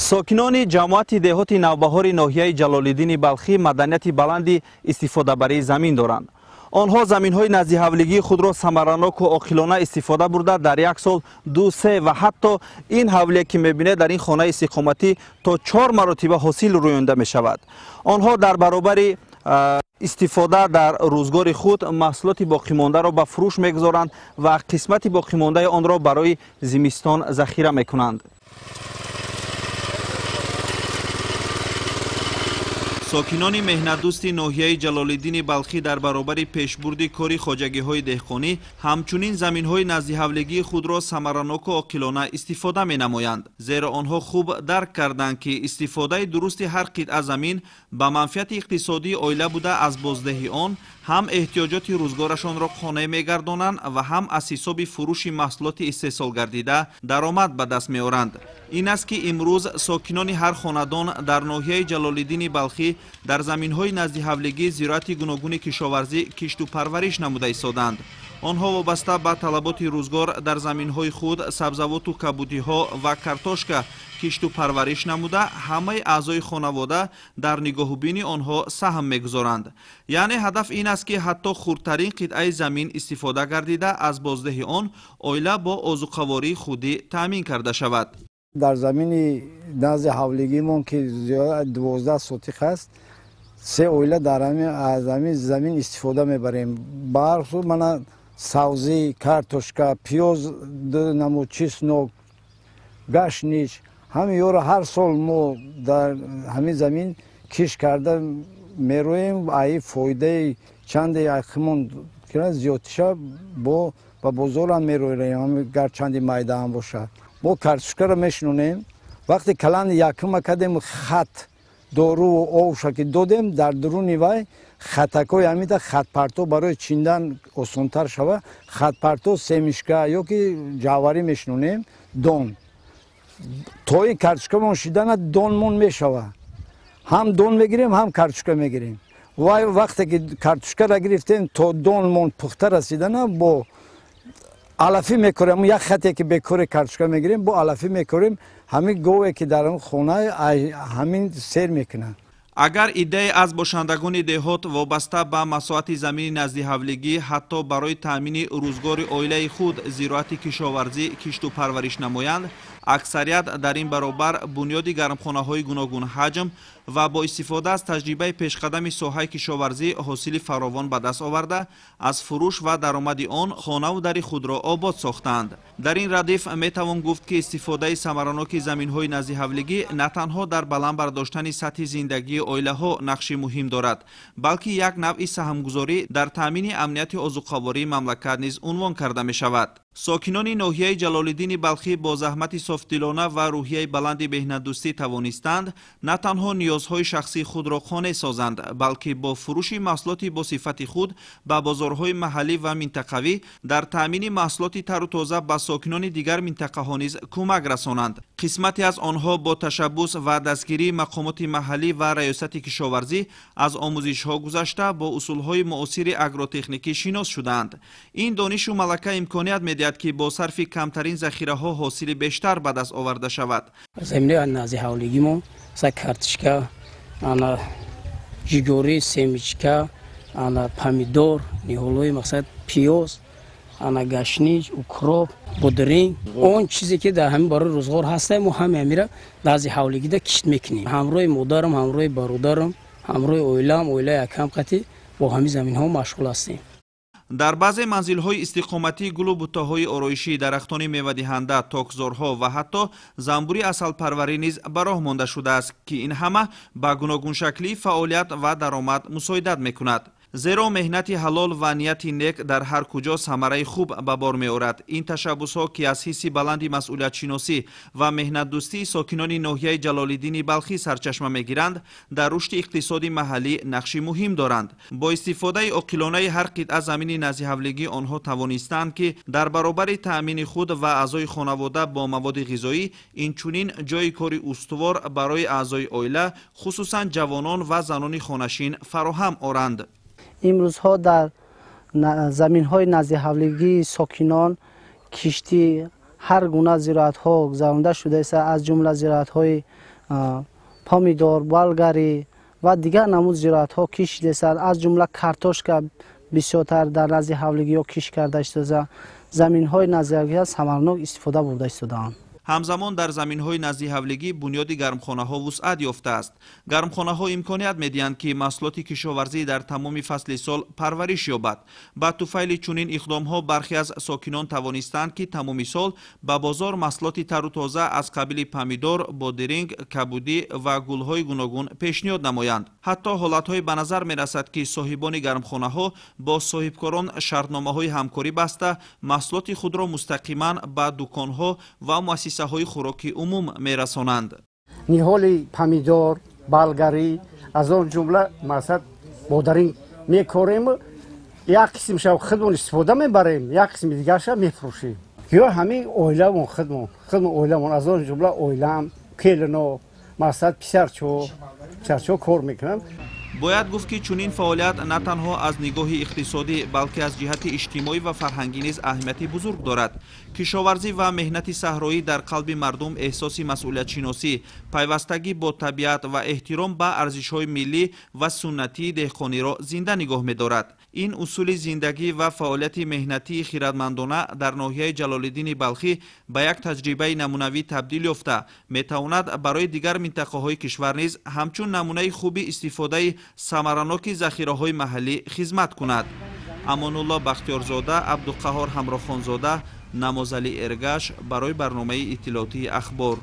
ساکنان جماعت دهات نوبهار ناحیه جلال‌الدین بلخی مدنیت بلندی استفاده برای زمین دارند. آنها زمین‌های نزدیک خود را ثمراناک و عاقلانه استفاده برده در یک سال 2 3 و حتی این حوله که می‌بینید در این خانه استقامتی تا 4 مرتبه حاصل رویانده می‌شود. آنها در برابر استفاده در روزگار خود محصولات باقی مانده را به فروش می‌گذارند و قسمت باقی مانده آن را برای زمستان ذخیره می‌کنند. ساکنان مهنت‌دوست ناحیه جلال‌الدین بلخی در برابر پیشبرد کار خواجگی‌های دهقانی همچنین زمین‌های نزد حولگی خود را ثمراناک و عاقلانه استفاده می‌نمایند، زیرا آنها خوب درک کردند که استفاده درست هر قطعه زمین به منفعت اقتصادی عائله بوده از بازدهی آن هم احتیاجات روزگارشان را قانع می‌گردانند و هم از حساب فروش محصولات استحصال گردیده درآمد به دست می‌آورند. این است که امروز ساکنان هر خاندان در ناحیه جلال‌الدین بلخی در زمین‌های نزد حولگی زراعت گوناگون کشاورزی کشت و پرورش نموده ایستادند. آنها وابسته به طلبات روزگار در زمین‌های خود سبزیجات و کبودی‌ها و کارتوشکا کشت و پرورش نموده همه اعضای خانواده در نگاهبین آنها سهم می‌گذارند. یعنی هدف این است که حتی خردترین قطعه زمین استفاده گردیده از بازده آن عائله با آذوقه‌واری خودی تامین کرده شود. در زمین نزد حولگیمون که زیاد 12 سوتیق است 3 عائله در همین زمین استفاده میبریم. برخصوص من سبزی، کارتوشکا، پیاز، نمو چسنوک، گشنیج همین یورو هر سال ما در همین زمین کش کرده میرویم. ای فایده چند یخمون که زیادشه با بزرگ هم میرویم گرچند میده هم باشه. ما کارتوشکا را میشنونیم وقتی کلان یکم کردیم خط دارو و آوشا که دادیم در درون وای خطکای همیده خط پرتو برای چیندن آسان‌تر شود. خط پرتو سمیشکا یا که جواری میشنونیم دون تا این کارتوشکا من شیدن دونمون میشود. هم دون میگیریم هم کارتوشکا میگیریم. وای وقتی که کارتوشکا را گرفتیم تا دونمون پخته رسیدن با علفی میکریم. یک خطی که بکره کارتوشکا میگیریم با علفی میکریم. همین گوه که در اون خونه همین سیر میکنن. اگر ایده از باشندگان دهات وابسته به مساحت زمین نزد حولگی حتی برای تامین روزگار عائله خود زراعت کشاورزی کشت و پرورش نمایند، اکثریت در این برابر بنیاد گرمخانه‌های گوناگون حجم و با استفاده از تجربه پیشقدم ساحه کشاورزی حاصل فراوان به دست آورده از فروش و درآمد آن خانه و در خود را آباد ساختند. در این ردیف میتوان گفت که استفاده ثمراناک زمین‌های نزد حولگی نه تنها در بلند برداشتن سطح زندگی عائله‌ها نقش مهم دارد، بلکه یک نوع سهمگذاری در تامین امنیت آذوقه‌واری مملکت نیز عنوان کرده می شود. ساکنان ناحیه جلال‌الدین بلخی با زحمت صافدلانه و روحیه بلند مهنت‌دوستی توانستند نه تنها نیازهای شخصی خود را قانع سازند، بلکه با فروش محصولات با صفت خود به بازارهای محلی و منطقوی در تامین محصولات تر و تازه به ساکنان دیگر منطقه‌ها نیز کمک رسانند. قسمتی از آنها با تشبث و دستگیری مقامات محلی و ریاست کشاورزی از آموزش‌ها گذشته با اصول‌های معاصر اگروتکنیکی شناس شدند. این دانش و ملکه امکانیت می‌دهد که با صرف کمترین ذخیره‌ها حاصل بیشتر به دست آورده شود. زمینه نزد حولگیمون کارتوشکا، جیگوری، سمیچکا، پامیدور، نیهولوی مقصد پیاز، گشنیج، اوکراپ، بودرینگ، اون چیزی که در همین برای روزگار هسته ما همه نزد حولگی ده کشت میکنیم. همراه مادرم، همراه برادرم، همراه عائله‌ام، عائله یکم قطعی با همین زمین‌ها مشغول هستیم. در بعض منزل‌های استقامتی گل و بوته‌های آرایشی، درختان میوه‌دهنده، تاکزارها و حتی زنبوری عسل پروری نیز به راه مانده شده است که این همه به گوناگون شکلی فعالیت و درآمد مساعدت می‌کند. زیرا مهنت حلال و نیت نیک در هر کجا ثمره خوب به بار می‌آورد. این تشبس‌ها که از حس بلندی مسئولیت شناسی و مهنت دوستی ساکنان ناحیه جلال‌الدین بلخی سرچشمه می‌گیرند، در رشد اقتصادی محلی نقش مهم دارند. با استفاده عاقلانه هر قطعه زمین نزد حولگی آنها توانستند که در برابر تأمین خود و اعضای خانواده با مواد غذایی اینچنین جای کار استوار برای اعضای عائله خصوصا جوانان و زنان خانشین فراهم آورند. امروزها در زمین های نزد حولگی ساکنان کشتی هر گونه زراعت‌ها گذرانده شده است، از جمله زراعت‌های پامیدور، بلگری و دیگر نمود زراعت‌ها کشیده است. از جمله کارتوشکا بسیارتر در نزد حولگی‌ها کش کرده است. زمین‌های نزد حولگی ثمرناک استفاده برده استادند. همزمان در زمین‌های نزدی حولگی بنیاد گرمخانه‌ها وسعت یافته است. گرمخانه‌ها امکانیت می‌دهند که محصولات کشاورزی در تمام فصل سال پرورش یابد. با توفیل چنین اقدام‌ها برخی از ساکنان توانستند که تمام سال به بازار محصولات تر و تازه از قبیل پامیدور، بادرنگ، کبودی و گل‌های گوناگون پیشنهاد نمایند. حتی حالت‌های به نظر می‌رسد که صاحبان گرمخانه‌ها با صاحبکاران شرطنامه‌های همکاری بسته محصولات خود را مستقیما به دکان‌ها و مؤسسات های خوراکی عموم میرسانند. نیهال پامیدور، بلگری از آن جمله مثلا بادرنگ میکاریم، یک قسمش خودمون استفاده میبریم، یک قسم دیگرش میفروشیم. یا همین اویلمون خودمون اویلمون از آن جمله اویلم، کلنو، مثلا پسرچو کار میکنم. باید گفت که چنین فعالیت نه تنها از نگاه اقتصادی بلکه از جهت اجتماعی و فرهنگی نیز اهمیت بزرگ دارد. کشاورزی و مهنت صحرایی در قلب مردم احساس مسئولیت شناسی، پیوستگی با طبیعت و احترام به ارزش‌های ملی و سنتی دهقانی را زنده نگاه می‌دارد. این اصول زندگی و فعالیت مهنتی خردمندانه در ناحیه جلال‌الدین بلخی به یک تجربه نمونوی تبدیل یافته می‌تواند برای دیگر منطقه‌های کشور نیز همچون نمونه خوبی استفاده ثمرناک ذخیره‌های محلی خدمت کند. امان الله بختیارزاده، عبدالقهار همراخانزاده، نمازعلی ارگش برای برنامه اطلاعاتی اخبار.